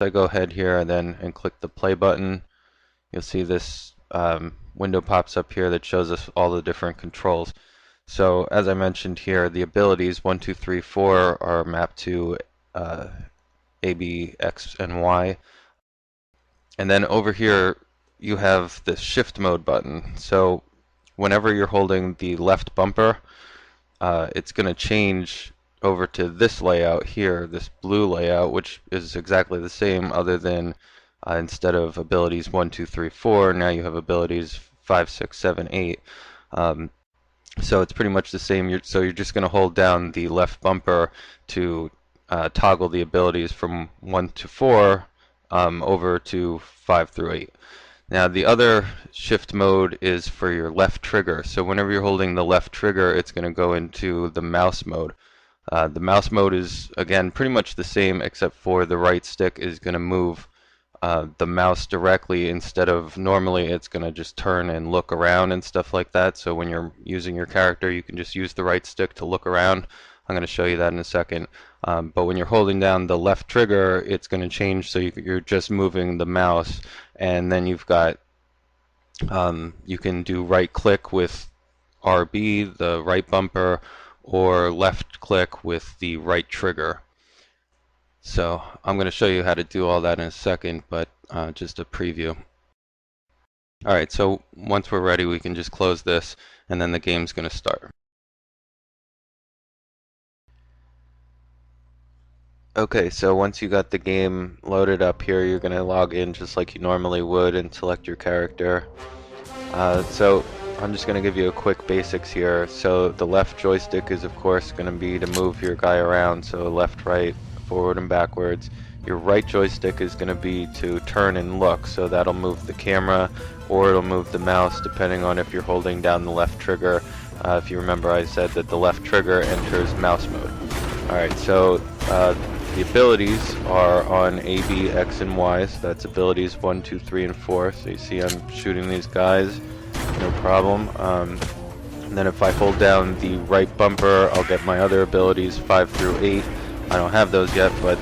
I go ahead here and click the play button, you'll see this window pops up here that shows us all the different controls. So as I mentioned here, the abilities 1, 2, 3, 4 are mapped to A, B, X, and Y. And then over here you have the shift mode button. So whenever you're holding the left bumper, it's going to change over to this layout here, this blue layout, which is exactly the same, other than instead of abilities 1, 2, 3, 4, now you have abilities 5, 6, 7, 8. So it's pretty much the same. So you're just going to hold down the left bumper to toggle the abilities from 1 to 4 over to 5 through 8. Now the other shift mode is for your left trigger. So whenever you're holding the left trigger, it's going to go into the mouse mode. The mouse mode is, again, pretty much the same, except for the right stick is going to move the mouse directly, instead of normally it's going to just turn and look around and stuff like that. So when you're using your character, you can just use the right stick to look around. I'm going to show you that in a second. But when you're holding down the left trigger, it's going to change, so you're just moving the mouse. And then you've got, you can do right click with RB, the right bumper, or left click with the right trigger. So I'm going to show you how to do all that in a second, but just a preview. Alright, so once we're ready, we can just close this, and then the game's going to start. Okay, so once you got the game loaded up here, you're going to log in just like you normally would and select your character. So I'm just going to give you a quick basics here. So the left joystick is of course going to be to move your guy around, so left, right, forward and backwards. Your right joystick is going to be to turn and look, so that'll move the camera or it'll move the mouse depending on if you're holding down the left trigger. If you remember, I said that the left trigger enters mouse mode. Alright, so the abilities are on A, B, X, and Y, so that's abilities 1, 2, 3, and 4. So you see I'm shooting these guys, no problem. And then if I hold down the right bumper, I'll get my other abilities 5 through 8. I don't have those yet, but